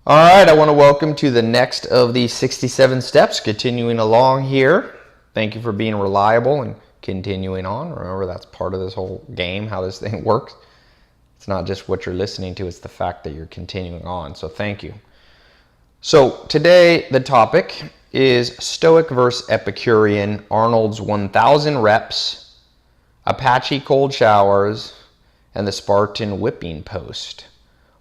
All right, I want to welcome to the next of the 67 steps, continuing along here. Thank you for being reliable and continuing on. Remember, that's part of this whole game, how this thing works. It's not just what you're listening to, it's the fact that you're continuing on. So thank you. So today, the topic is Stoic versus Epicurean, Arnold's 1,000 reps, Apache cold showers, and the Spartan whipping post.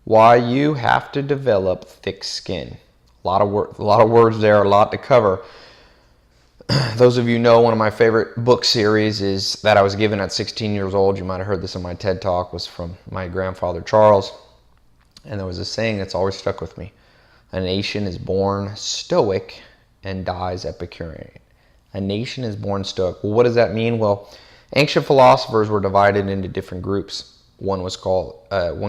Why you have to develop thick skin. A lot of words there, a lot to cover. Those of you know one of my favorite book series is that I was given at 16 years old. You might have heard this in my TED Talk, was from my grandfather Charles. And there was a saying that's always stuck with me. A nation is born stoic and dies Epicurean. A nation is born stoic. Well, what does that mean? Well, ancient philosophers were divided into different groups. One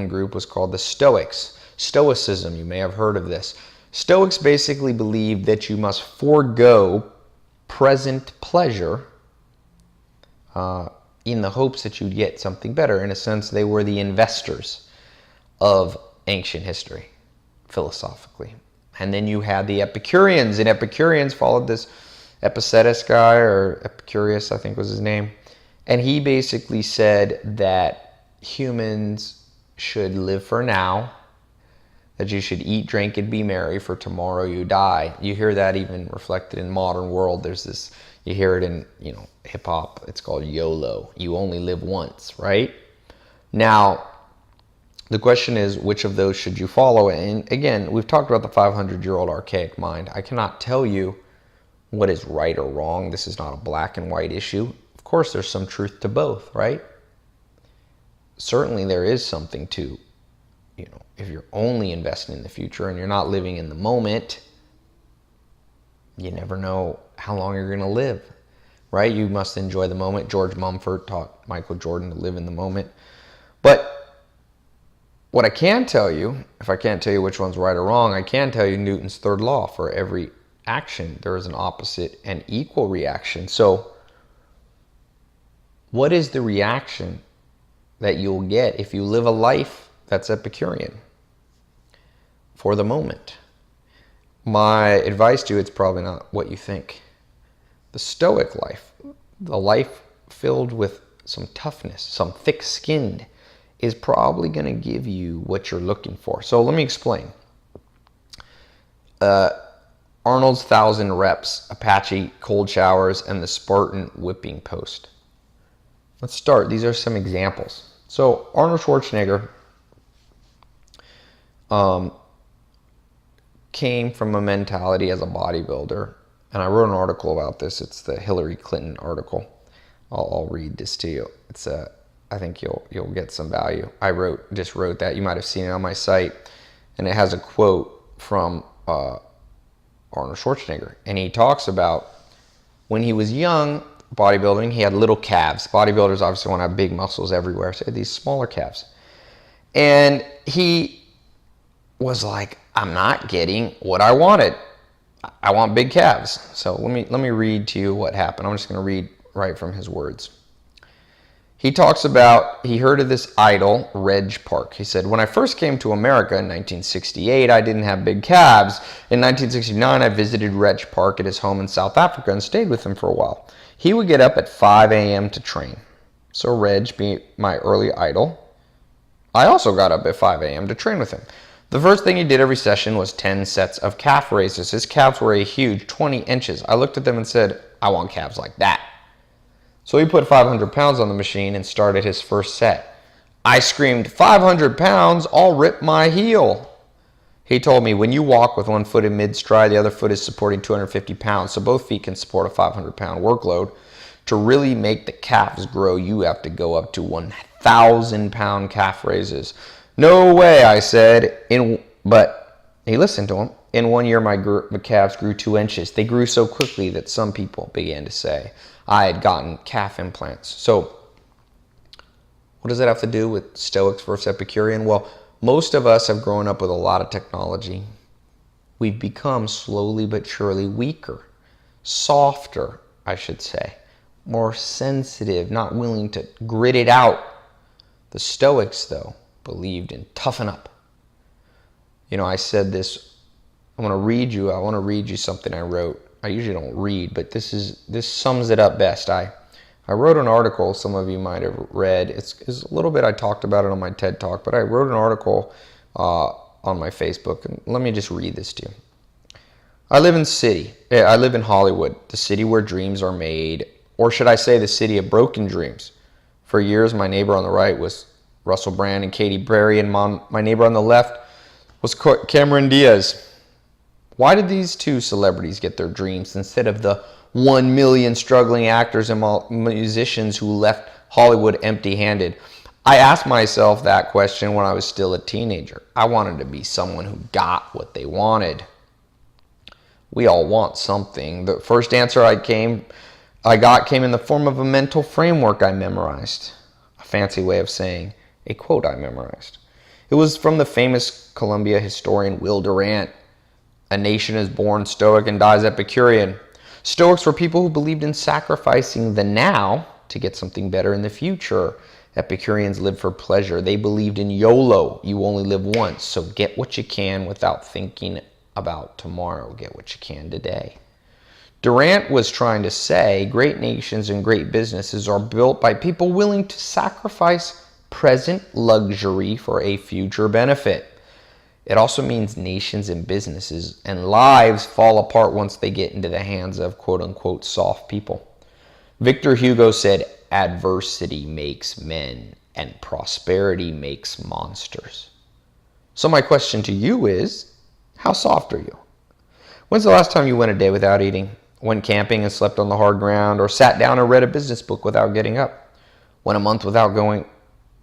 group was called the Stoics. Stoicism, you may have heard of this. Stoics basically believed that you must forego present pleasure in the hopes that you'd get something better. In a sense, they were the investors of ancient history, philosophically. And then you had the Epicureans, and Epicureans followed this Epictetus guy, or Epicurus, I think was his name. And he basically said that humans should live for now, that you should eat, drink, and be merry, for tomorrow you die. You hear that even reflected in modern world. There's this, you hear it in, hip hop. It's called YOLO. You only live once, right? Now, the question is, which of those should you follow? And again, we've talked about the 500-year-old archaic mind. I cannot tell you what is right or wrong. This is not a black and white issue. Of course, there's some truth to both, right? Certainly there is something to, if you're only investing in the future and you're not living in the moment, you never know how long you're going to live, right? You must enjoy the moment. George Mumford taught Michael Jordan to live in the moment. But what I can tell you, if I can't tell you which one's right or wrong, I can tell you Newton's third law: for every action, there is an opposite and equal reaction. So what is the reaction that you'll get if you live a life that's Epicurean for the moment? My advice to you, it's probably not what you think. The Stoic life, the life filled with some toughness, some thick-skinned, is probably going to give you what you're looking for. So let me explain. Arnold's 1,000 reps, Apache cold showers, and the Spartan whipping post. Let's start. These are some examples. So Arnold Schwarzenegger came from a mentality as a bodybuilder, and I wrote an article about this. It's the Hillary Clinton article. I'll read this to you. It's I think you'll get some value. I just wrote that. You might have seen it on my site, and it has a quote from Arnold Schwarzenegger, and he talks about when he was young. Bodybuilding, he had little calves. Bodybuilders obviously want to have big muscles everywhere, so he had these smaller calves. And he was like, I'm not getting what I wanted. I want big calves. So let me read to you what happened. I'm just going to read right from his words. He talks about, he heard of this idol, Reg Park. He said, when I first came to America in 1968, I didn't have big calves. In 1969, I visited Reg Park at his home in South Africa and stayed with him for a while. He would get up at 5 a.m. to train. So Reg, being my early idol, I also got up at 5 a.m. to train with him. The first thing he did every session was 10 sets of calf raises. His calves were a huge 20 inches. I looked at them and said, I want calves like that. So he put 500 pounds on the machine and started his first set. I screamed, 500 pounds, I'll rip my heel. He told me, when you walk with one foot in mid-stride, the other foot is supporting 250 pounds, so both feet can support a 500-pound workload. To really make the calves grow, you have to go up to 1,000-pound calf raises. No way, I said, but he listened to him. In 1 year, my calves grew 2 inches. They grew so quickly that some people began to say I had gotten calf implants. So what does that have to do with Stoics versus Epicurean? Well, most of us have grown up with a lot of technology. We've become slowly but surely weaker, softer, I should say, more sensitive, not willing to grit it out. The Stoics, though, believed in toughen up. I said this. I want to read you something I wrote. I usually don't read, but this sums it up best. I wrote an article some of you might have read. It's a little bit, I talked about it on my TED Talk, but I wrote an article on my Facebook, and let me just read this to you. I live in Hollywood, the city where dreams are made, or should I say the city of broken dreams. For years, my neighbor on the right was Russell Brand and Katy Perry, and my neighbor on the left was Cameron Diaz. Why did these two celebrities get their dreams instead of the 1 million struggling actors and musicians who left Hollywood empty-handed? I asked myself that question when I was still a teenager. I wanted to be someone who got what they wanted. We all want something. The first answer I got came in the form of a mental framework I memorized. A fancy way of saying a quote I memorized. It was from the famous Columbia historian Will Durant. A nation is born stoic and dies Epicurean. Stoics were people who believed in sacrificing the now to get something better in the future. Epicureans lived for pleasure. They believed in YOLO. You only live once, so get what you can without thinking about tomorrow. Get what you can today. Durant was trying to say great nations and great businesses are built by people willing to sacrifice present luxury for a future benefit. It also means nations and businesses and lives fall apart once they get into the hands of quote-unquote soft people. Victor Hugo said, adversity makes men and prosperity makes monsters. So my question to you is, how soft are you? When's the last time you went a day without eating? Went camping and slept on the hard ground, or sat down and read a business book without getting up? Went a month without going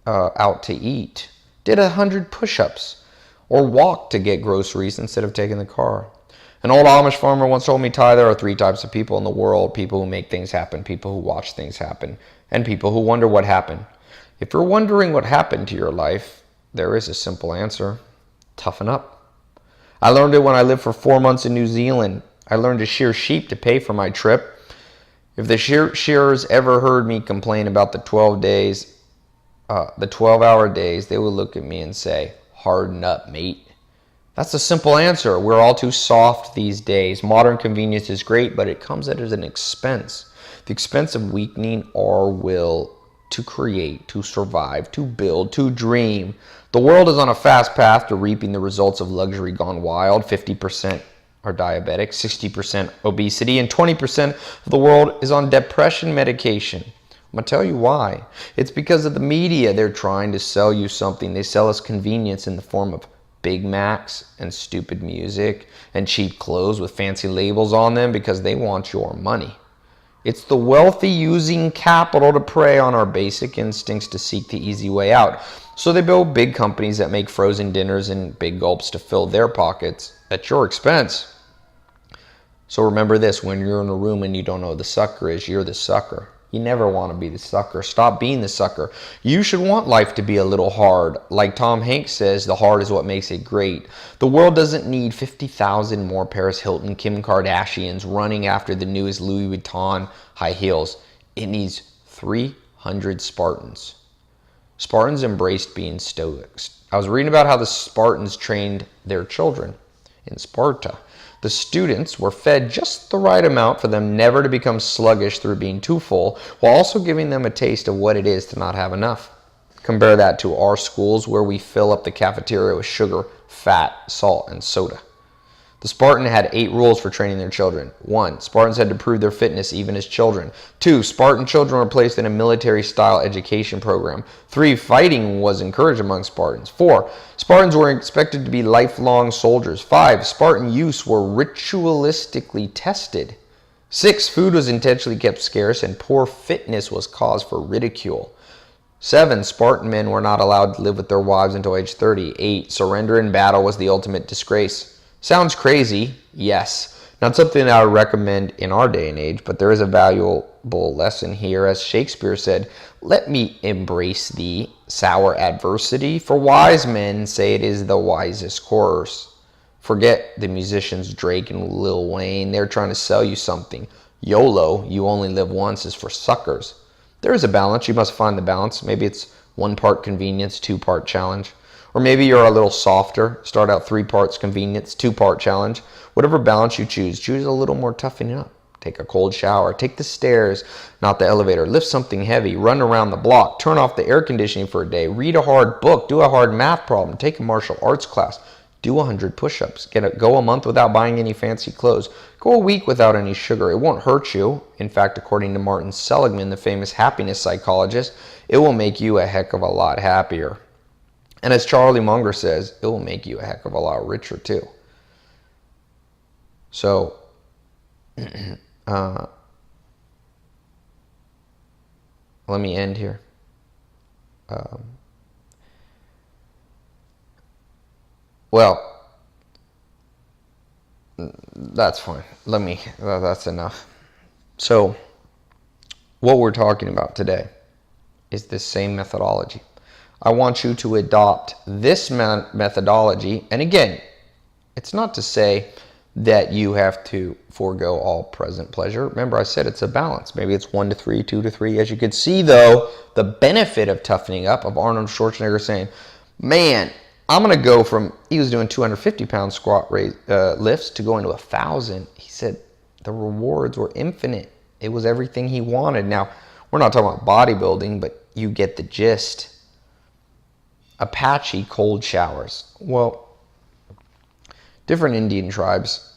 out to eat? Did 100 push-ups? Or walked to get groceries instead of taking the car? An old Amish farmer once told me, Ty, there are 3 types of people in the world: people who make things happen, people who watch things happen, and people who wonder what happened. If you're wondering what happened to your life, there is a simple answer: toughen up. I learned it when I lived for 4 months in New Zealand. I learned to shear sheep to pay for my trip. If the shearers ever heard me complain about the 12-hour days, they would look at me and say, harden up, mate. That's a simple answer. We're all too soft these days. Modern convenience is great, but it comes at an expense. The expense of weakening our will to create, to survive, to build, to dream. The world is on a fast path to reaping the results of luxury gone wild. 50% are diabetic, 60% obesity, and 20% of the world is on depression medication. I'm going to tell you why. It's because of the media. They're trying to sell you something. They sell us convenience in the form of Big Macs and stupid music and cheap clothes with fancy labels on them because they want your money. It's the wealthy using capital to prey on our basic instincts to seek the easy way out. So they build big companies that make frozen dinners in big gulps to fill their pockets at your expense. So remember this: when you're in a room and you don't know who the sucker is, you're the sucker. You never want to be the sucker. Stop being the sucker. You should want life to be a little hard. Like Tom Hanks says, the hard is what makes it great. The world doesn't need 50,000 more Paris Hilton, Kim Kardashians running after the newest Louis Vuitton high heels. It needs 300 Spartans. Spartans embraced being stoics. I was reading about how the Spartans trained their children in Sparta. The students were fed just the right amount for them never to become sluggish through being too full, while also giving them a taste of what it is to not have enough. Compare that to our schools, where we fill up the cafeteria with sugar, fat, salt, and soda. The Spartan had 8 rules for training their children. 1. Spartans had to prove their fitness even as children. 2. Spartan children were placed in a military-style education program. 3. Fighting was encouraged among Spartans. 4. Spartans were expected to be lifelong soldiers. 5. Spartan youths were ritualistically tested. 6. Food was intentionally kept scarce, and poor fitness was cause for ridicule. 7. Spartan men were not allowed to live with their wives until age 30. 8. Surrender in battle was the ultimate disgrace. Sounds crazy, yes. Not something that I would recommend in our day and age, but there is a valuable lesson here. As Shakespeare said, let me embrace thee, sour adversity, for wise men say it is the wisest course. Forget the musicians Drake and Lil Wayne. They're trying to sell you something. YOLO, you only live once, is for suckers. There is a balance. You must find the balance. Maybe it's 1 part convenience, 2 part challenge. Or maybe you're a little softer. Start out 3 parts convenience, 2-part challenge. Whatever balance you choose a little more toughening up. Take a cold shower. Take the stairs, not the elevator. Lift something heavy. Run around the block. Turn off the air conditioning for a day. Read a hard book. Do a hard math problem. Take a martial arts class. Do 100 push-ups. Go a month without buying any fancy clothes. Go a week without any sugar. It won't hurt you. In fact, according to Martin Seligman, the famous happiness psychologist, it will make you a heck of a lot happier. And as Charlie Munger says, it will make you a heck of a lot richer too. So, let me end here. Well, that's fine. That's enough. So, what we're talking about today is this same methodology. I want you to adopt this methodology. And again, it's not to say that you have to forego all present pleasure. Remember, I said it's a balance. Maybe it's 1 to 3, 2 to 3. As you could see, though, the benefit of toughening up, of Arnold Schwarzenegger saying, man, I'm going to go from, he was doing 250-pound squat lifts to going to 1,000. He said the rewards were infinite. It was everything he wanted. Now, we're not talking about bodybuilding, but you get the gist. Apache cold showers. Well, different Indian tribes.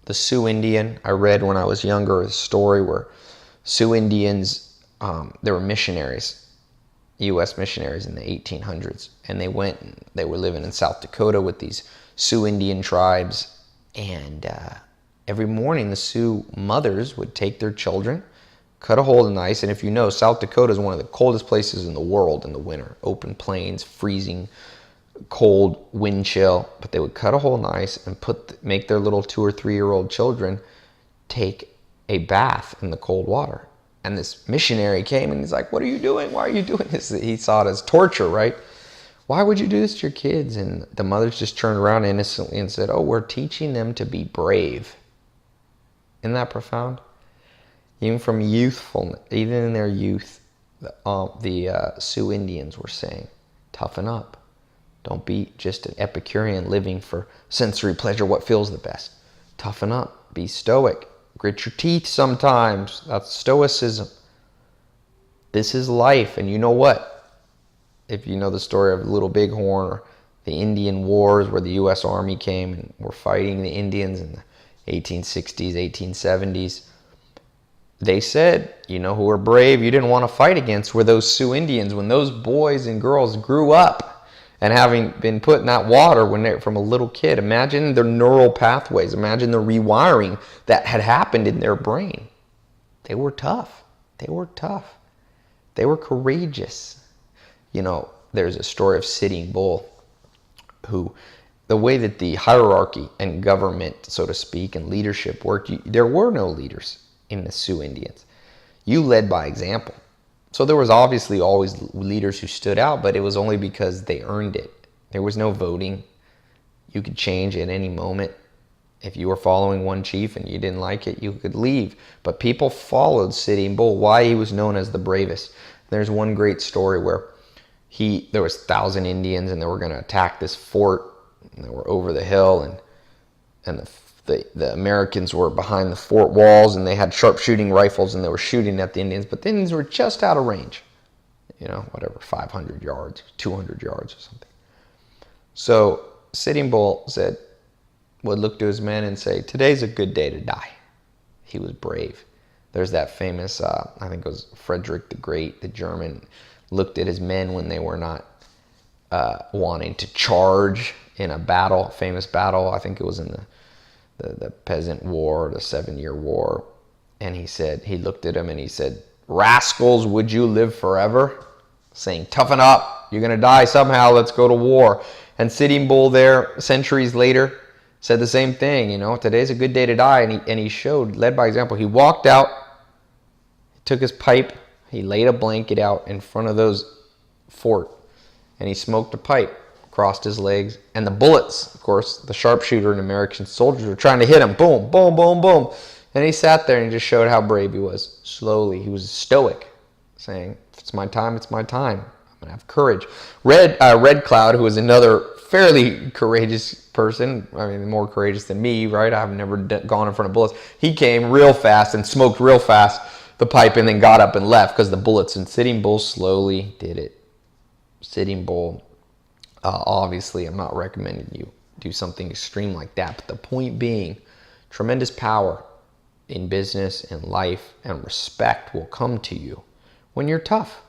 The Sioux Indian, I read when I was younger a story where Sioux Indians, they were missionaries, U.S. missionaries in the 1800s. And they were living in South Dakota with these Sioux Indian tribes. And every morning the Sioux mothers would take their children, cut a hole in the ice. And if you know, South Dakota is one of the coldest places in the world in the winter. Open plains, freezing cold, wind chill. But they would cut a hole in the ice and make their little 2 or 3-year-old children take a bath in the cold water. And this missionary came and he's like, what are you doing? Why are you doing this? He saw it as torture, right? Why would you do this to your kids? And the mothers just turned around innocently and said, oh, we're teaching them to be brave. Isn't that profound? Even from youthfulness, even in their youth, the Sioux Indians were saying, toughen up. Don't be just an Epicurean living for sensory pleasure, what feels the best. Toughen up. Be stoic. Grit your teeth sometimes. That's stoicism. This is life. And you know what? If you know the story of Little Bighorn or the Indian Wars where the U.S. Army came and were fighting the Indians in the 1860s, 1870s, they said, you know who were brave you didn't want to fight against were those Sioux Indians. When those boys and girls grew up and having been put in that water when they're from a little kid, imagine their neural pathways, imagine the rewiring that had happened in their brain. They were tough. They were tough. They were courageous. You know, there's a story of Sitting Bull, who, the way that the hierarchy and government, so to speak, and leadership worked, there were no leaders in the Sioux Indians. You led by example. So there was obviously always leaders who stood out, but it was only because they earned it. There was no voting. You could change at any moment. If you were following one chief and you didn't like it, you could leave. But people followed Sitting Bull, why he was known as the bravest. There's one great story where there was 1,000 Indians and they were going to attack this fort. And they were over the hill, and the Americans were behind the fort walls, and they had sharpshooting rifles, and they were shooting at the Indians. But the Indians were just out of range. You know, whatever, 500 yards, 200 yards or something. So Sitting Bull would look to his men and say, today's a good day to die. He was brave. There's that famous, I think it was Frederick the Great, the German, looked at his men when they were not wanting to charge in a battle, famous battle. I think it was in the Peasant War, the 7-Year War. And he looked at him and he said, rascals, would you live forever? Saying, toughen up, you're going to die somehow, let's go to war. And Sitting Bull there, centuries later, said the same thing, you know, today's a good day to die. And he showed, led by example. He walked out, he took his pipe, he laid a blanket out in front of those fort, and he smoked a pipe, crossed his legs, and the bullets, of course, the sharpshooter and American soldiers were trying to hit him. Boom, boom, boom, boom. And he sat there and he just showed how brave he was. Slowly, he was stoic, saying, if it's my time, it's my time. I'm and have courage. Red Cloud, who is another fairly courageous person, I mean, more courageous than me, right? I've never gone in front of bullets. He came real fast and smoked real fast the pipe and then got up and left because the bullets. And Sitting Bull slowly did it. Sitting Bull, obviously, I'm not recommending you do something extreme like that. But the point being, tremendous power in business and life and respect will come to you when you're tough.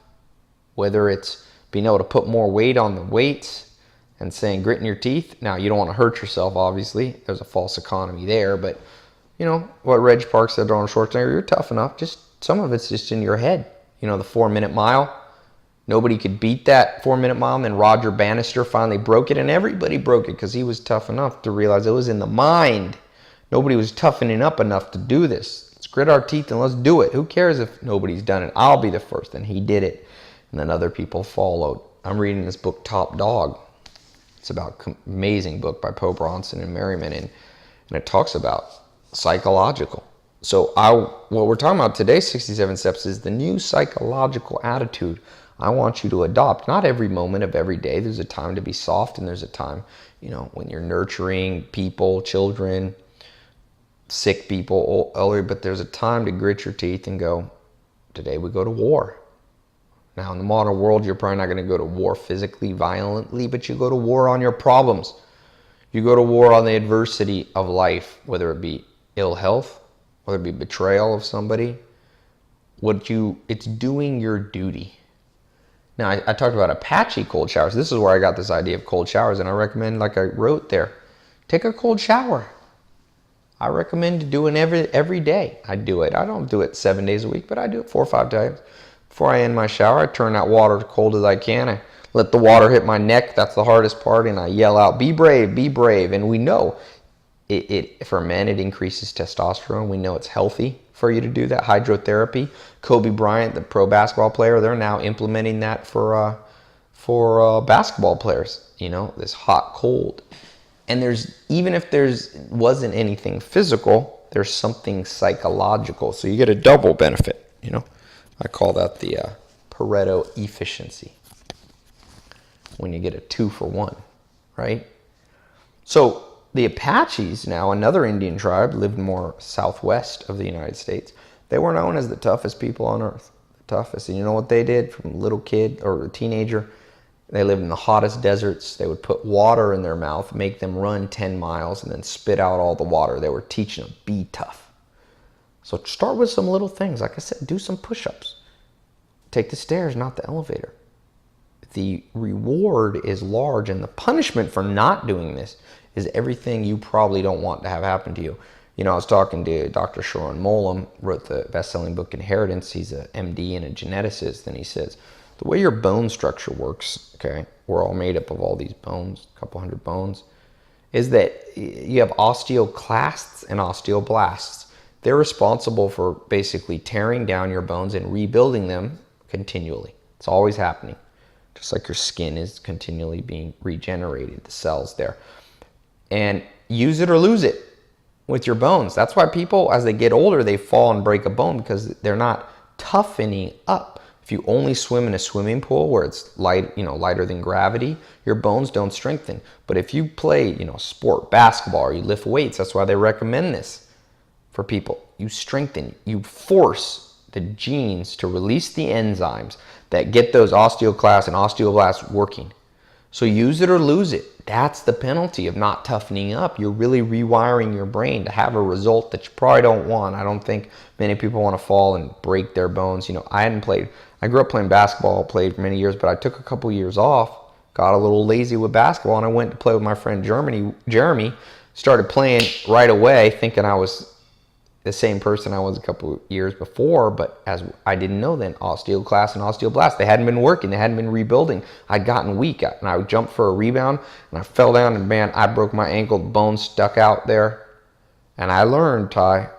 Whether it's being able to put more weight on the weights and saying grit in your teeth. Now, you don't want to hurt yourself, obviously. There's a false economy there. But, you know, what Reg Park said on Schwarzenegger, you're tough enough. Just some of it's just in your head. You know, the 4-minute mile. Nobody could beat that 4-minute mile. And then Roger Bannister finally broke it. And everybody broke it because he was tough enough to realize it was in the mind. Nobody was toughening up enough to do this. Let's grit our teeth and let's do it. Who cares if nobody's done it? I'll be the first. And he did it. And then other people followed. I'm reading this book, Top Dog. It's about amazing book by Poe Bronson and Merriman. And it talks about psychological. So what we're talking about today, 67 Steps, is the new psychological attitude I want you to adopt. Not every moment of every day. There's a time to be soft, and there's a time, you know, when you're nurturing people, children, sick people, elderly, but there's a time to grit your teeth and go, today we go to war. Now, in the modern world, you're probably not going to go to war physically, violently, but you go to war on your problems. You go to war on the adversity of life, whether it be ill health, whether it be betrayal of somebody. It's doing your duty. Now, I talked about Apache cold showers. This is where I got this idea of cold showers, and I recommend, like I wrote there, take a cold shower. I recommend doing every day. I do it. I don't do it 7 days a week, but I do it 4 or 5 times. Before I end my shower, I turn that water as cold as I can. I let the water hit my neck. That's the hardest part. And I yell out, be brave, be brave. And we know for men, it increases testosterone. We know it's healthy for you to do that. Hydrotherapy. Kobe Bryant, the pro basketball player, they're now implementing that for basketball players. You know, this hot, cold. And even if wasn't anything physical, there's something psychological. So you get a double benefit, you know. I call that the Pareto efficiency. When you get a 2 for 1, right? So the Apaches, now another Indian tribe, lived more southwest of the United States. They were known as the toughest people on earth. The toughest. And you know what they did from a little kid or a teenager? They lived in the hottest deserts. They would put water in their mouth, make them run 10 miles, and then spit out all the water. They were teaching them, be tough. So start with some little things. Like I said, do some push-ups. Take the stairs, not the elevator. The reward is large, and the punishment for not doing this is everything you probably don't want to have happen to you. You know, I was talking to Dr. Sharon Molam, wrote the best-selling book Inheritance. He's an MD and a geneticist, and he says, the way your bone structure works, okay, we're all made up of all these bones, a couple hundred bones, is that you have osteoclasts and osteoblasts. They're responsible for basically tearing down your bones and rebuilding them continually. It's always happening. Just like your skin is continually being regenerated, the cells there. And use it or lose it with your bones. That's why people, as they get older, they fall and break a bone because they're not toughening up. If you only swim in a swimming pool where it's lighter than gravity, your bones don't strengthen. But if you play, sport, basketball, or you lift weights, that's why they recommend this. For people, you strengthen, you force the genes to release the enzymes that get those osteoclasts and osteoblasts working. So use it or lose it. That's the penalty of not toughening up. You're really rewiring your brain to have a result that you probably don't want. I don't think many people want to fall and break their bones. I grew up playing basketball, played for many years, but I took a couple years off, got a little lazy with basketball, and I went to play with my friend Jeremy, started playing right away thinking I was the same person I was a couple years before, but as I didn't know then, osteoclasts and osteoblasts, they hadn't been working, they hadn't been rebuilding. I'd gotten weak, and I would jump for a rebound, and I fell down, and man, I broke my ankle, the bone stuck out there. And I learned, Ty,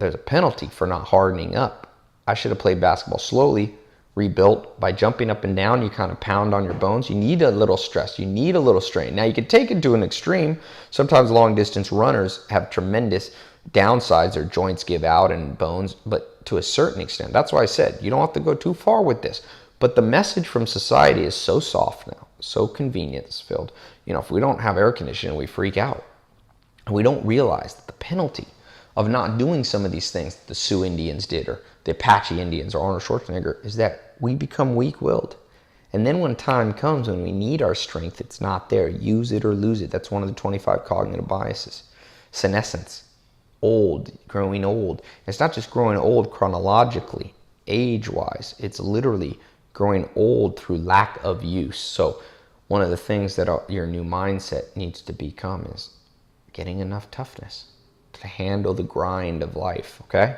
there's a penalty for not hardening up. I should have played basketball slowly, rebuilt. By jumping up and down, you kind of pound on your bones. You need a little stress, you need a little strain. Now, you can take it to an extreme. Sometimes long-distance runners have tremendous downsides, their joints give out and bones, but to a certain extent. That's why I said you don't have to go too far with this, But the message from society is so soft now, so convenience filled. If we don't have air conditioning, we freak out. And we don't realize that the penalty of not doing some of these things that the Sioux Indians did, or the Apache Indians, or Arnold Schwarzenegger, is that we become weak-willed. And then when time comes when we need our strength, it's not there. Use it or lose it. That's one of the 25 cognitive biases. Senescence, old, growing old. It's not just growing old chronologically, age-wise. It's literally growing old through lack of use. So one of the things that your new mindset needs to become is getting enough toughness to handle the grind of life, okay?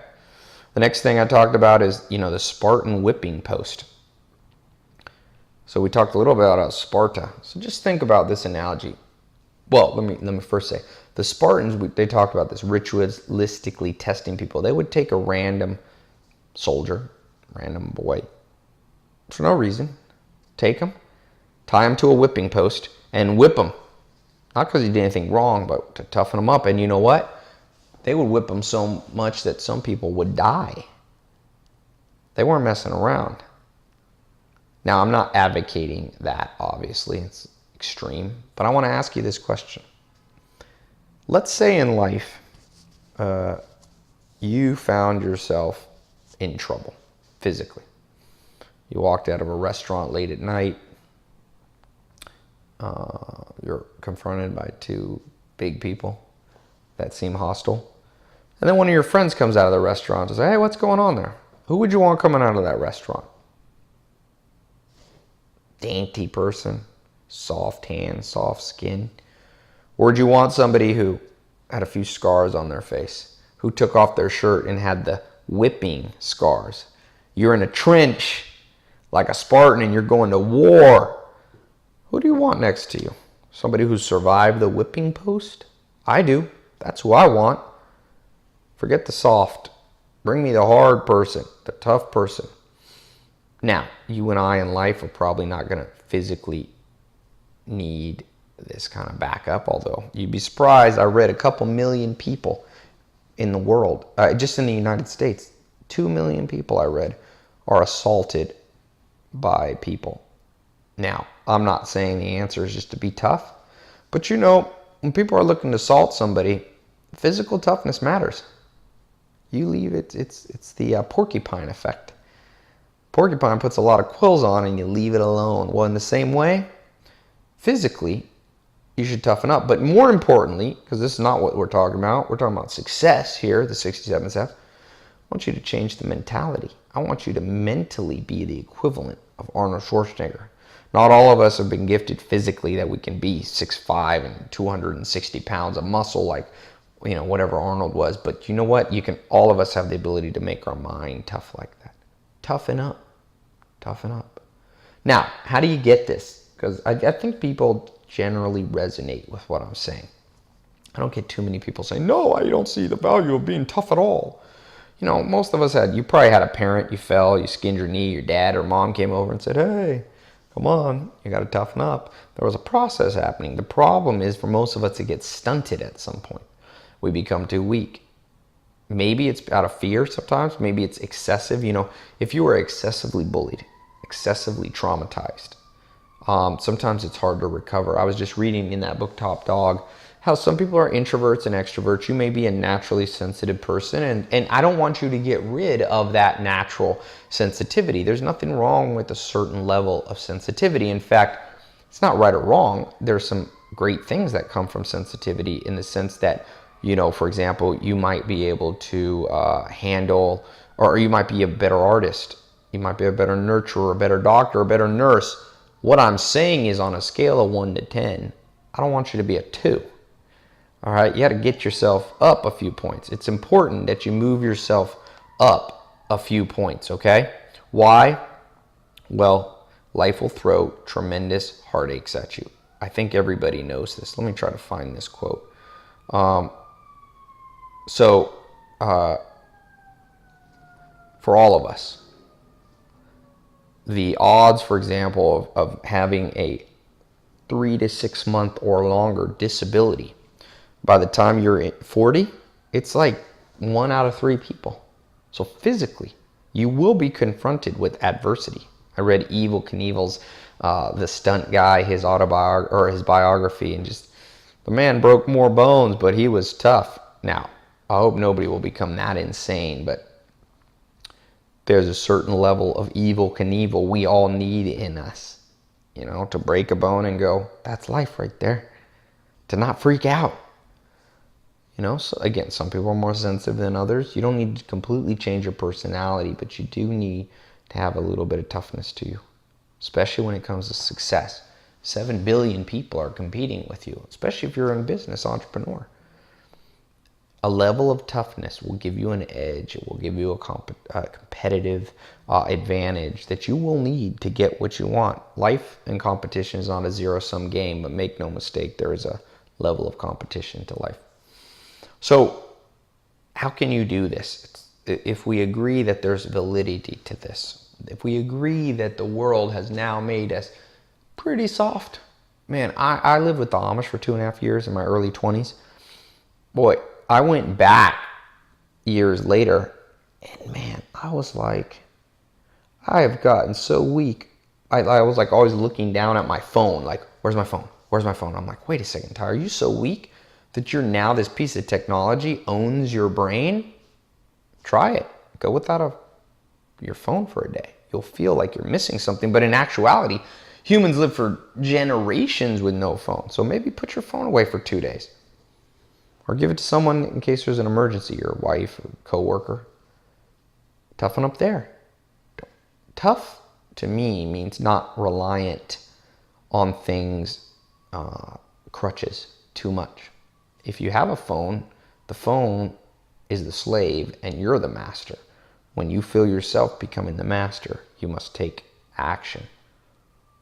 The next thing I talked about is, the Spartan whipping post. So we talked a little bit about Sparta. So just think about this analogy. Well, let me first say, the Spartans, they talked about this ritualistically testing people. They would take a random soldier, random boy, for no reason, take him, tie him to a whipping post, and whip him. Not because he did anything wrong, but to toughen him up. And you know what? They would whip him so much that some people would die. They weren't messing around. Now, I'm not advocating that, obviously. It's extreme. But I want to ask you this question. Let's say in life, you found yourself in trouble, physically. You walked out of a restaurant late at night. You're confronted by two big people that seem hostile. And then one of your friends comes out of the restaurant and says, hey, what's going on there? Who would you want coming out of that restaurant? Dainty person, soft hands, soft skin? Or would you want somebody who had a few scars on their face, who took off their shirt and had the whipping scars? You're in a trench like a Spartan and you're going to war. Who do you want next to you? Somebody who survived the whipping post? I do. That's who I want. Forget the soft. Bring me the hard person, the tough person. Now, you and I in life are probably not going to physically need this kind of backup, although you'd be surprised. I read a couple million people in the world, just in the United States, 2 million people I read are assaulted by people. Now, I'm not saying the answer is just to be tough, but when people are looking to assault somebody, physical toughness matters. You leave it, it's the porcupine effect. Porcupine puts a lot of quills on and you leave it alone. Well, in the same way, physically, you should toughen up. But more importantly, because this is not what we're talking about success here, the 67 steps. I want you to change the mentality. I want you to mentally be the equivalent of Arnold Schwarzenegger. Not all of us have been gifted physically that we can be 6'5" and 260 pounds of muscle like, whatever Arnold was. But you know what? All of us have the ability to make our mind tough like that. Toughen up. Toughen up. Now, how do you get this? Because I think people generally resonate with what I'm saying. I don't get too many people saying, no, I don't see the value of being tough at all. Most of us you probably had a parent, you fell, you skinned your knee, your dad or mom came over and said, hey, come on, you got to toughen up. There was a process happening. The problem is for most of us, it gets stunted at some point. We become too weak. Maybe it's out of fear sometimes. Maybe it's excessive. If you were excessively bullied, excessively traumatized, sometimes it's hard to recover. I was just reading in that book, Top Dog, how some people are introverts and extroverts. You may be a naturally sensitive person, and I don't want you to get rid of that natural sensitivity. There's nothing wrong with a certain level of sensitivity. In fact, it's not right or wrong. There's some great things that come from sensitivity in the sense that, for example, you might be able to handle, or you might be a better artist. You might be a better nurturer, a better doctor, a better nurse. What I'm saying is on a scale of 1 to 10, I don't want you to be a 2. All right, you got to get yourself up a few points. It's important that you move yourself up a few points, okay? Why? Well, life will throw tremendous heartaches at you. I think everybody knows this. Let me try to find this quote. For all of us, the odds, for example, of having a 3 to 6 month or longer disability, by the time you're 40, it's like 1 out of 3 people. So physically, you will be confronted with adversity. I read Evil Knievel's, the stunt guy, his autobiography or his biography, and just the man broke more bones, but he was tough. Now, I hope nobody will become that insane, but there's a certain level of Evil Knievel we all need in us, to break a bone and go, that's life right there. To not freak out. So again, some people are more sensitive than others. You don't need to completely change your personality, but you do need to have a little bit of toughness to you, especially when it comes to success. 7 billion people are competing with you, especially if you're a business entrepreneur. A level of toughness will give you an edge. It will give you a competitive advantage that you will need to get what you want. Life and competition is not a zero-sum game, but make no mistake, there is a level of competition to life. So how can you do this? If we agree that there's validity to this, if we agree that the world has now made us pretty soft. Man, I lived with the Amish for 2.5 years in my early 20s. Boy, I went back years later, and man, I was like, I have gotten so weak. I was like always looking down at my phone, like, where's my phone? Where's my phone? I'm like, wait a second, Ty, are you so weak that you're now this piece of technology owns your brain? Try it. Go without your phone for a day. You'll feel like you're missing something, but in actuality, humans live for generations with no phone. So maybe put your phone away for 2 days. Or give it to someone in case there's an emergency, your wife or coworker. Toughen up there. Tough to me means not reliant on things, crutches, too much. If you have a phone, the phone is the slave and you're the master. When you feel yourself becoming the master, you must take action.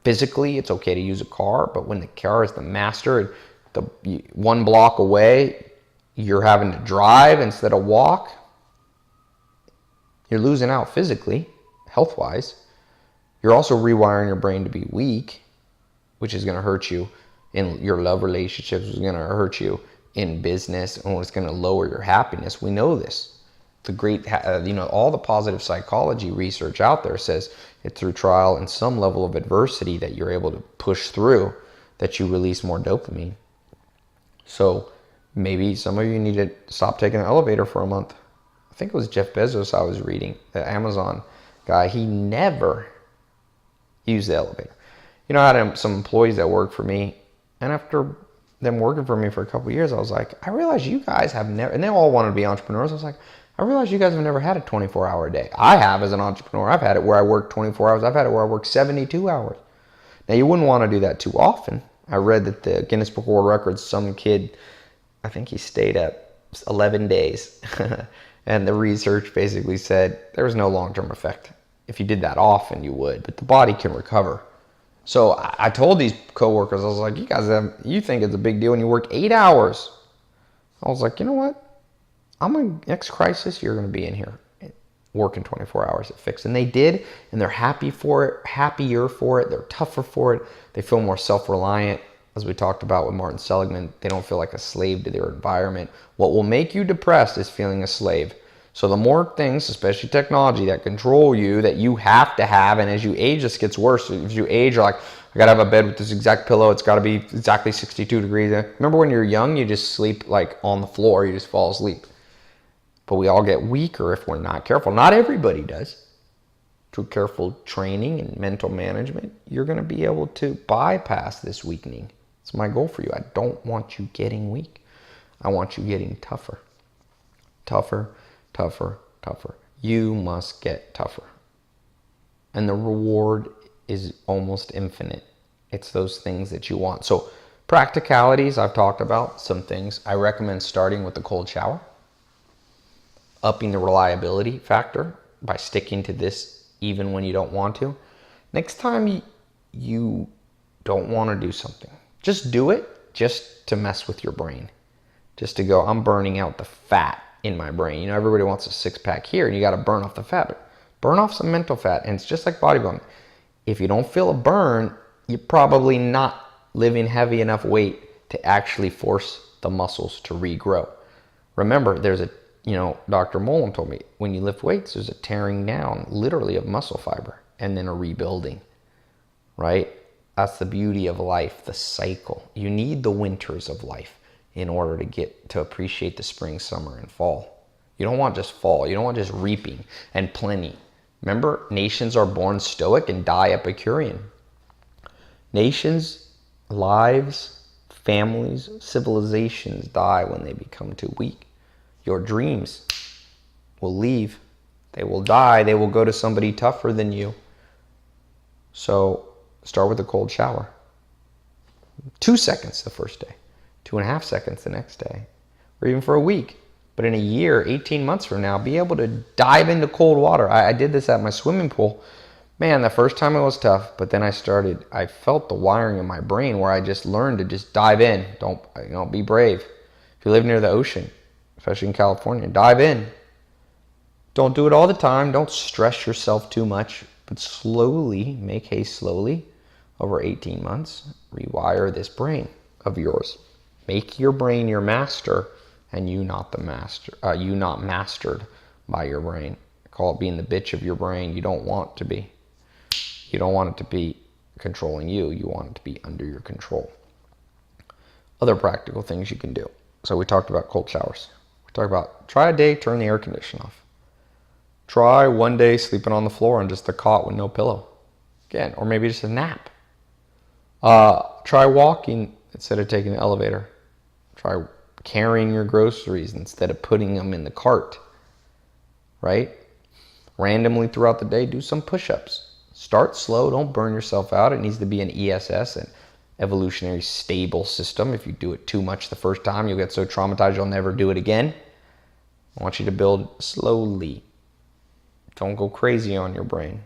Physically, it's okay to use a car, but when the car is the master, one block away, you're having to drive instead of walk. You're losing out physically, health-wise. You're also rewiring your brain to be weak, which is going to hurt you in your love relationships, which is going to hurt you in business, and it's going to lower your happiness. We know this. The great, all the positive psychology research out there says it's through trial and some level of adversity that you're able to push through, that you release more dopamine. So maybe some of you need to stop taking an elevator for a month. I think it was Jeff Bezos I was reading, the Amazon guy. He never used the elevator. I had some employees that worked for me, and after them working for me for a couple of years, I was like, I realize you guys have never, and they all wanted to be entrepreneurs. I was like, I realize you guys have never had a 24-hour day. I have as an entrepreneur. I've had it where I work 24 hours. I've had it where I work 72 hours. Now, you wouldn't want to do that too often. I read that the Guinness Book of World Records, some kid, I think he stayed up 11 days. And the research basically said there was no long-term effect. If you did that often, you would, but the body can recover. So I told these coworkers, I was like, you think it's a big deal when you work 8 hours. I was like, you know what? Next crisis, you're going to be in here working 24 hours at Fix. And they did, and they're happier for it. They're tougher for it. They feel more self-reliant. As we talked about with Martin Seligman, they don't feel like a slave to their environment. What will make you depressed is feeling a slave. So the more things, especially technology, that control you, that you have to have, and as you age, this gets worse. If you age, you're like, I got to have a bed with this exact pillow. It's got to be exactly 62 degrees. Remember when you're young, you just sleep like on the floor. You just fall asleep. But we all get weaker if we're not careful. Not everybody does. Through careful training and mental management, you're going to be able to bypass this weakening. It's my goal for you. I don't want you getting weak. I want you getting tougher. Tougher, tougher, tougher. You must get tougher. And the reward is almost infinite. It's those things that you want. So practicalities, I've talked about some things. I recommend starting with the cold shower. Upping the reliability factor by sticking to this even when you don't want to. Next time you don't want to do something, just do it just to mess with your brain. Just to go, I'm burning out the fat in my brain. Everybody wants a six-pack here, and you got to burn off the fat. But burn off some mental fat, and it's just like bodybuilding. If you don't feel a burn, you're probably not lifting heavy enough weight to actually force the muscles to regrow. Remember, there's Dr. Molan told me, when you lift weights, there's a tearing down, literally, of muscle fiber. and then a rebuilding, right? That's the beauty of life, the cycle. You need the winters of life in order to get to appreciate the spring, summer, and fall. You don't want just fall. You don't want just reaping and plenty. Remember, nations are born stoic and die Epicurean. Nations, lives, families, civilizations die when they become too weak. Your dreams will leave. They will die. They will go to somebody tougher than you. So start with a cold shower. 2 seconds the first day, 2.5 seconds the next day, or even for a week. But in a year, 18 months from now, be able to dive into cold water. I did this at my swimming pool. Man, the first time it was tough, but then I felt the wiring in my brain where I just learned to just dive in. Don't be brave. If you live near the ocean, especially in California, dive in. Don't do it all the time. Don't stress yourself too much, but slowly, make haste slowly, over 18 months, rewire this brain of yours. Make your brain your master, and you not the master. You not mastered by your brain. I call it being the bitch of your brain. You don't want to be. You don't want it to be controlling you. You want it to be under your control. Other practical things you can do. So we talked about cold showers. We talked about try a day, turn the air conditioner off. Try one day sleeping on the floor on just a cot with no pillow. Again, or maybe just a nap. Try walking instead of taking the elevator. Try carrying your groceries instead of putting them in the cart. Right? Randomly throughout the day, do some push-ups. Start slow. Don't burn yourself out. It needs to be an ESS, an evolutionary stable system. If you do it too much the first time, you'll get so traumatized you'll never do it again. I want you to build slowly. Don't go crazy on your brain.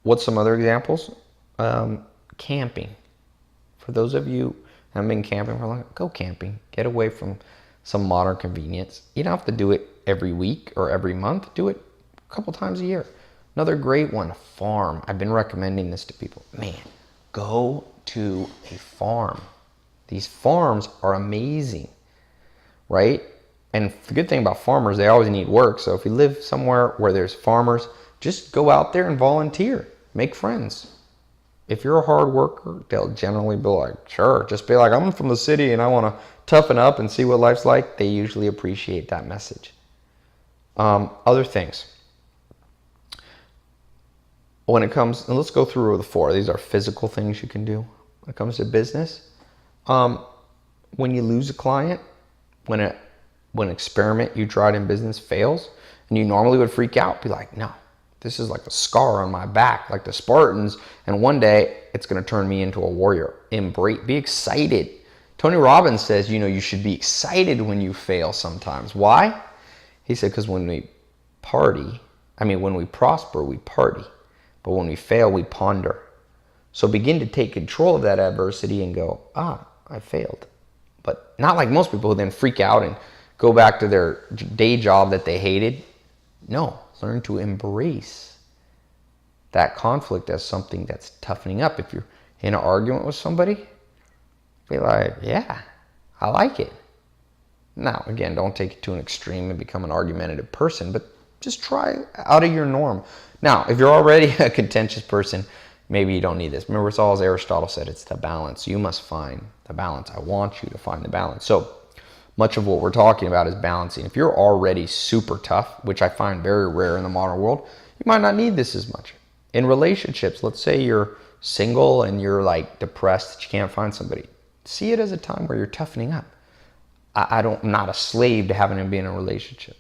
What's some other examples? Camping. For those of you who haven't been camping for a long time, go camping. Get away from some modern convenience. You don't have to do it every week or every month. Do it a couple times a year. Another great one, farm. I've been recommending this to people. Man, go to a farm. These farms are amazing, right? And the good thing about farmers, they always need work. So if you live somewhere where there's farmers, just go out there and volunteer. Make friends. If you're a hard worker, they'll generally be like, sure. Just be like, I'm from the city and I want to toughen up and see what life's like. They usually appreciate that message. Other things. When it comes, and let's go through the 4. These are physical things you can do when it comes to business. When you lose a client, when an experiment you tried in business fails, and you normally would freak out, be like, no, this is like a scar on my back, like the Spartans, and one day it's going to turn me into a warrior. Embrace, be excited. Tony Robbins says, you should be excited when you fail sometimes. Why? He said, because when we prosper, we party. But when we fail, we ponder. So begin to take control of that adversity and go, I failed. But not like most people who then freak out and go back to their day job that they hated. No, learn to embrace that conflict as something that's toughening up. If you're in an argument with somebody, be like, yeah, I like it. Now, again, don't take it to an extreme and become an argumentative person, but just try out of your norm. Now, if you're already a contentious person, maybe you don't need this. Remember, it's all as Aristotle said, it's the balance. You must find the balance. I want you to find the balance. So much of what we're talking about is balancing. If you're already super tough, which I find very rare in the modern world, you might not need this as much. In relationships, let's say you're single and you're like depressed that you can't find somebody. See it as a time where you're toughening up. I'm not a slave to having to be in a relationship,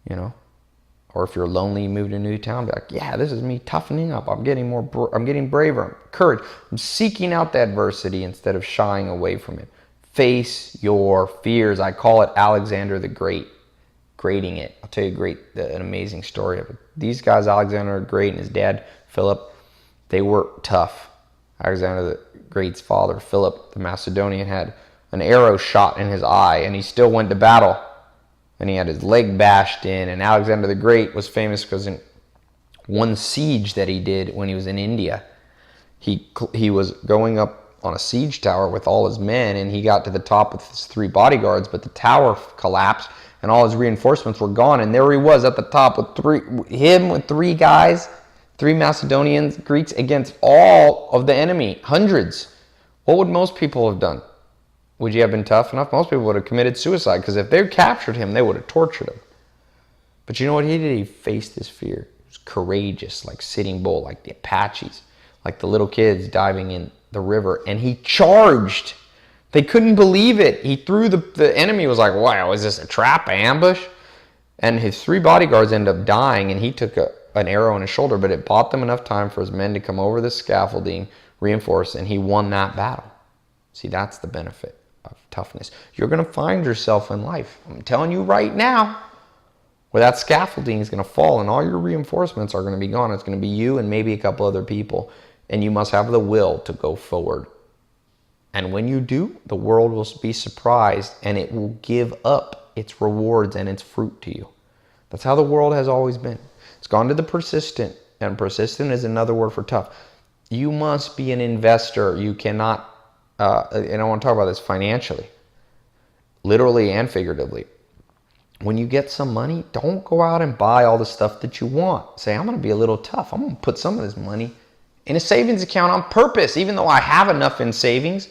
Or if you're lonely, you move to a new town, be like, yeah, this is me toughening up. I'm getting braver, courage. I'm seeking out the adversity instead of shying away from it. Face your fears. I call it Alexander the Great, grading it. I'll tell you an amazing story of it. These guys, Alexander the Great and his dad, Philip, they were tough. Alexander the Great's father, Philip the Macedonian, had an arrow shot in his eye, and he still went to battle. And he had his leg bashed in. And Alexander the Great was famous because in one siege that he did when he was in India, he was going up on a siege tower with all his men, and he got to the top with his 3 bodyguards, but the tower collapsed and all his reinforcements were gone, and there he was at the top with 3 guys 3 Macedonians, Greeks against all of the enemy, hundreds. What would most people have done? Would you have been tough enough? Most people would have committed suicide, because if they captured him, they would have tortured him. But you know what he did? He faced his fear. He was courageous, like Sitting Bull, like the Apaches, like the little kids diving in the river. And he charged. They couldn't believe it. He threw the enemy was like, wow, is this a trap, an ambush? And his 3 bodyguards ended up dying, and he took an arrow in his shoulder, but it bought them enough time for his men to come over the scaffolding, reinforce, and he won that battle. See, that's the benefit of toughness. You're going to find yourself in life, I'm telling you right now, where that scaffolding is going to fall and all your reinforcements are going to be gone. It's going to be you and maybe a couple other people, and you must have the will to go forward. And when you do, the world will be surprised, and it will give up its rewards and its fruit to you. That's how the world has always been. It's gone to the persistent, and persistent is another word for tough. You must be an investor. You cannot, and I want to talk about this financially, literally and figuratively. When you get some money, don't go out and buy all the stuff that you want. Say, I'm going to be a little tough. I'm going to put some of this money in a savings account on purpose. Even though I have enough in savings,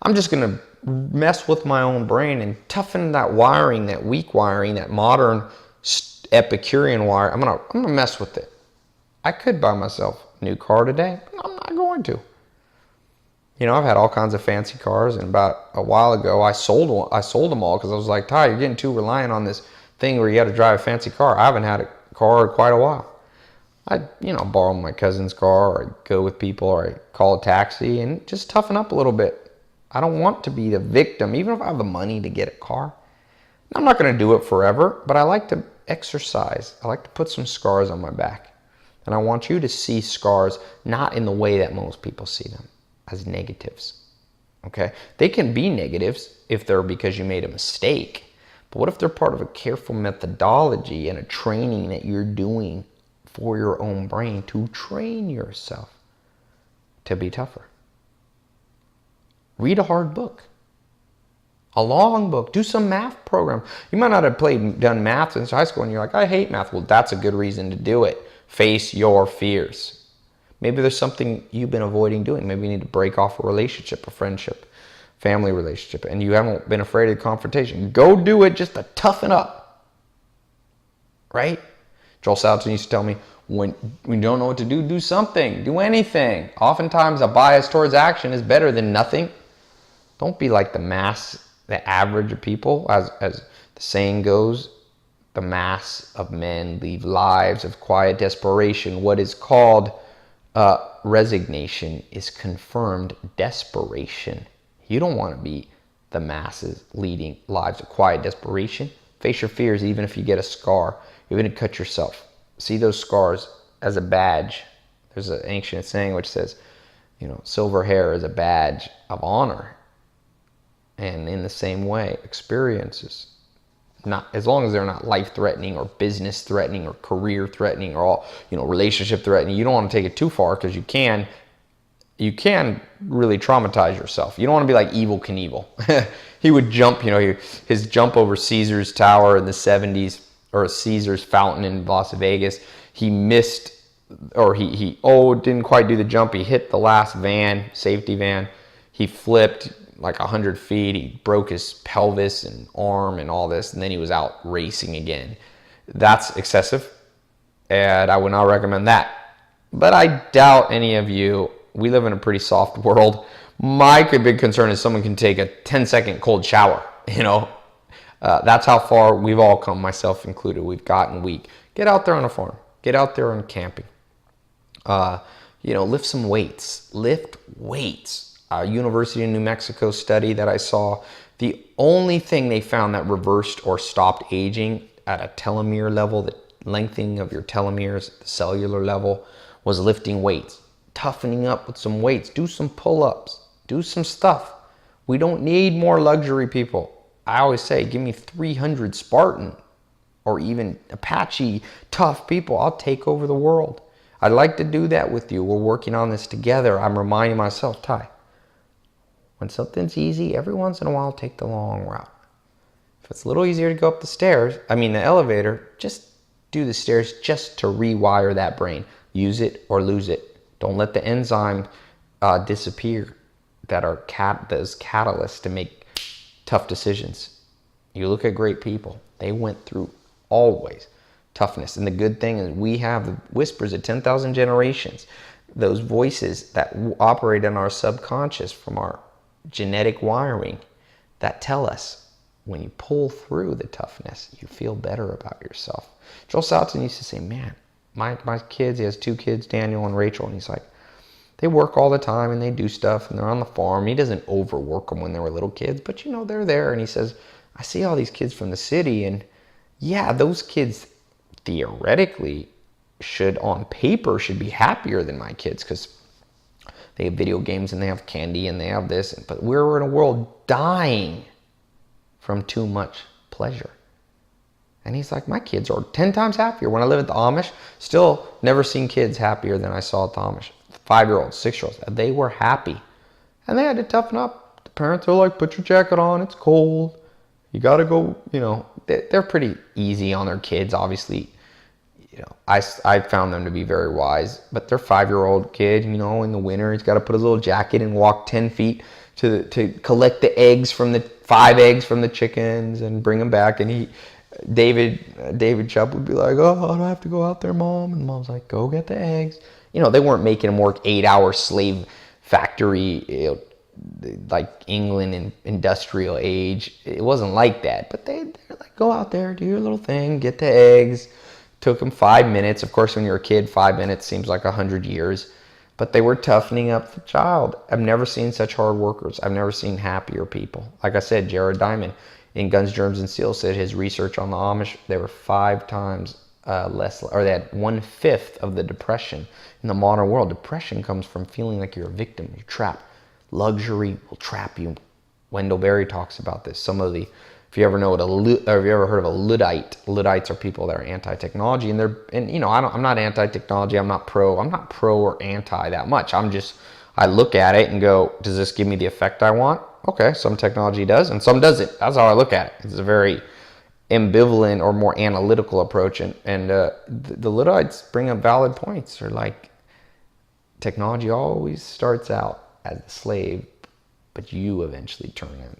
I'm just going to mess with my own brain and toughen that wiring, that weak wiring, that modern Epicurean wire. I'm gonna mess with it. I could buy myself a new car today, but I'm not going to. You know, I've had all kinds of fancy cars, and about a while ago, I sold them all because I was like, Ty, you're getting too reliant on this thing where you got to drive a fancy car. I haven't had a car in quite a while. I, borrow my cousin's car, or I go with people, or I call a taxi, and just toughen up a little bit. I don't want to be the victim, even if I have the money to get a car. I'm not going to do it forever, but I like to exercise. I like to put some scars on my back. And I want you to see scars not in the way that most people see them, as negatives. Okay? They can be negatives if they're because you made a mistake. But what if they're part of a careful methodology and a training that you're doing for your own brain to train yourself to be tougher? Read a hard book. A long book. Do some math program. You might not have done math since high school and you're like, I hate math. Well, that's a good reason to do it. Face your fears. Maybe there's something you've been avoiding doing. Maybe you need to break off a relationship, a friendship, family relationship, and you haven't been afraid of confrontation. Go do it just to toughen up. Right? Joel Salatin used to tell me, when you don't know what to do, do something. Do anything. Oftentimes, a bias towards action is better than nothing. Don't be like the average of people. As the saying goes, the mass of men lead lives of quiet desperation. What is called resignation is confirmed desperation. You don't want to be the masses leading lives of quiet desperation. Face your fears even if you get a scar. You're going to cut yourself. See those scars as a badge. There's an ancient saying which says, silver hair is a badge of honor. And in the same way, experiences, not as long as they're not life-threatening or business-threatening or career-threatening or all, relationship-threatening, you don't want to take it too far because you can really traumatize yourself. You don't want to be like Evel Knievel. He would jump, his jump over Caesar's Tower in the 70s, or Caesar's Fountain in Las Vegas. He missed, or he didn't quite do the jump. He hit the last safety van. He flipped like 100 feet. He broke his pelvis and arm and all this, and then he was out racing again. That's excessive, and I would not recommend that. But I doubt any of you, we live in a pretty soft world. My big concern is someone can take a 10-second cold shower, That's how far we've all come, myself included. We've gotten weak. Get out there on a farm. Get out there on camping. Lift some weights. Lift weights. A University of New Mexico study that I saw, the only thing they found that reversed or stopped aging at a telomere level, the lengthening of your telomeres at the cellular level, was lifting weights. Toughening up with some weights. Do some pull-ups. Do some stuff. We don't need more luxury people. I always say, give me 300 Spartan or even Apache tough people. I'll take over the world. I'd like to do that with you. We're working on this together. I'm reminding myself, Ty, when something's easy, every once in a while, take the long route. If it's a little easier to go up the elevator, just do the stairs just to rewire that brain. Use it or lose it. Don't let the enzyme disappear that are those catalysts to make tough decisions. You look at great people. They went through always toughness. And the good thing is we have the whispers of 10,000 generations, those voices that operate in our subconscious from our genetic wiring that tell us when you pull through the toughness, you feel better about yourself. Joel Salatin used to say, man, my kids, he has 2 kids, Daniel and Rachel, and he's like, they work all the time and they do stuff and they're on the farm. He doesn't overwork them when they were little kids, but they're there. And he says, I see all these kids from the city, and yeah, those kids theoretically on paper should be happier than my kids because they have video games and they have candy and they have this, but we're in a world dying from too much pleasure. And he's like, my kids are 10 times happier. When I live at the Amish, still never seen kids happier than I saw at the Amish. 5-year-olds, 6-year-olds, they were happy. And they had to toughen up. The parents are like, put your jacket on, it's cold. You got to go, they're pretty easy on their kids, obviously. I found them to be very wise, but their 5-year-old kid, in the winter, he's got to put his little jacket and walk 10 feet to collect the eggs from the 5 eggs from the chickens and bring them back. And David Chubb would be like, oh, I have to go out there, Mom. And Mom's like, go get the eggs. They weren't making him work 8-hour slave factory, like England in industrial age. It wasn't like that, but they're like, go out there, do your little thing, get the eggs. Took them 5 minutes. Of course, when you're a kid, 5 minutes seems like 100 years. But they were toughening up the child. I've never seen such hard workers. I've never seen happier people. Like I said, Jared Diamond in Guns, Germs, and Steel said his research on the Amish, they were 5 times less, or they had 1/5 of the depression. In the modern world, depression comes from feeling like you're a victim, you're trapped. Luxury will trap you. Wendell Berry talks about this. If you ever know have you ever heard of a Luddite? Luddites are people that are anti-technology, and I'm not anti-technology. I'm not pro or anti that much. I look at it and go, does this give me the effect I want? Okay, some technology does, and some doesn't. That's how I look at it. It's a very ambivalent or more analytical approach, and the Luddites bring up valid points. They're like, technology always starts out as a slave, but you eventually turn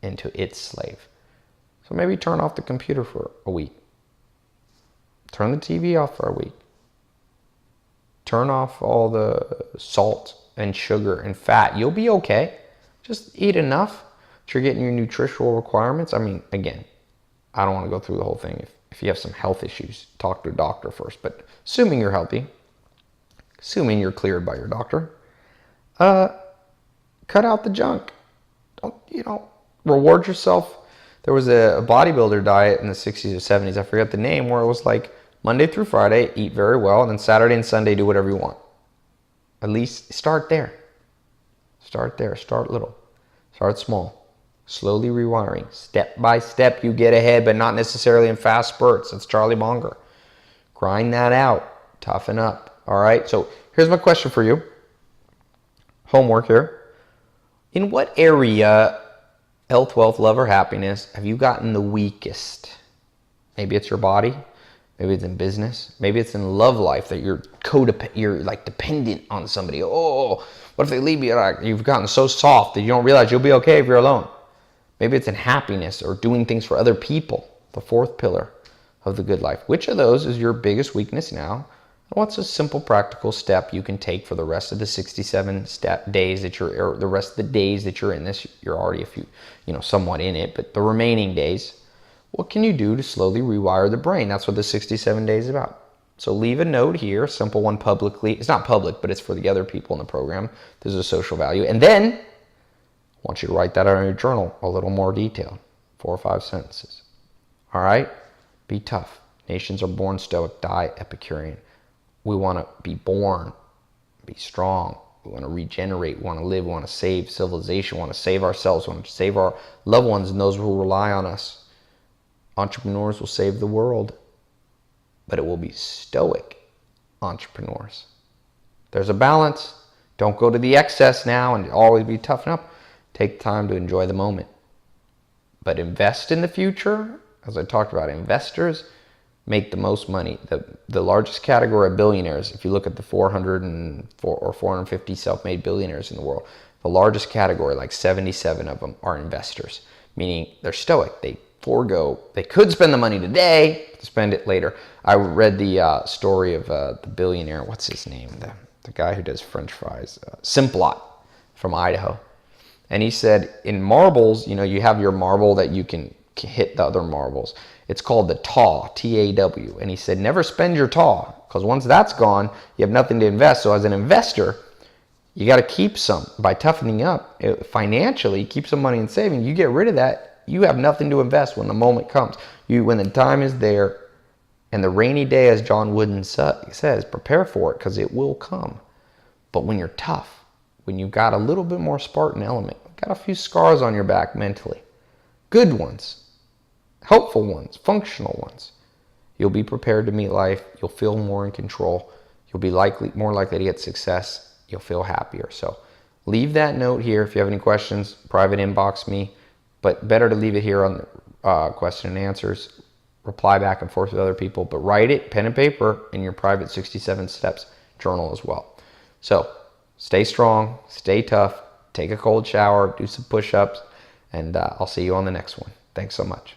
into its slave. So maybe turn off the computer for a week. Turn the TV off for a week. Turn off all the salt and sugar and fat. You'll be okay. Just eat enough that you're getting your nutritional requirements. I mean, again, I don't want to go through the whole thing. If you have some health issues, talk to a doctor first. But assuming you're healthy, assuming you're cleared by your doctor, cut out the junk. Don't, reward yourself. There was a bodybuilder diet in the 60s or 70s, I forget the name, where it was like Monday through Friday, eat very well, and then Saturday and Sunday, do whatever you want. At least start there. Start there. Start little. Start small. Slowly rewiring. Step by step, you get ahead, but not necessarily in fast spurts. That's Charlie Munger. Grind that out. Toughen up. All right? So here's my question for you. Homework here. In what area, health, wealth, love, or happiness, have you gotten the weakest? Maybe it's your body. Maybe it's in business. Maybe it's in love life that you're like dependent on somebody. Oh, what if they leave you? You've gotten so soft that you don't realize you'll be okay if you're alone. Maybe it's in happiness or doing things for other people. The 4th pillar of the good life. Which of those is your biggest weakness now? What's a simple practical step you can take for the rest of the 67 days that or the rest of the days that you're in this? You're already somewhat in it, but the remaining days, what can you do to slowly rewire the brain? That's what the 67 days is about. So leave a note here, a simple one publicly. It's not public, but it's for the other people in the program. There's a social value. And then I want you to write that out in your journal, a little more detailed, 4 or 5 sentences. All right? Be tough. Nations are born stoic, die Epicurean. We want to be born, be strong. We want to regenerate. We want to live. We want to save civilization. We want to save ourselves. We want to save our loved ones and those who rely on us. Entrepreneurs will save the world, but it will be stoic entrepreneurs. There's a balance. Don't go to the excess now and always be toughen up. Take time to enjoy the moment. But invest in the future. As I talked about, investors, make the most money. The largest category of billionaires, if you look at the 404 or 450 self-made billionaires in the world, the largest category, like 77 of them, are investors, meaning they're stoic. They could spend the money today, spend it later. I read the story of the billionaire, what's his name? The guy who does French fries, Simplot from Idaho. And he said in marbles, you have your marble that you can hit the other marbles. It's called the taw, T-A-W. And he said, never spend your taw, because once that's gone, you have nothing to invest. So as an investor, you got to keep some. By toughening up financially, keep some money in saving. You get rid of that, you have nothing to invest when the moment comes. When the time is there, and the rainy day, as John Wooden says, prepare for it, because it will come. But when you're tough, when you've got a little bit more Spartan element, got a few scars on your back mentally, good ones, helpful ones, functional ones, you'll be prepared to meet life. You'll feel more in control. You'll be more likely to get success. You'll feel happier. So leave that note here. If you have any questions, private inbox me, but better to leave it here on the question and answers. Reply back and forth with other people, but write it, pen and paper, in your private 67 steps journal as well. So stay strong, stay tough, take a cold shower, do some push-ups, and I'll see you on the next one. Thanks so much.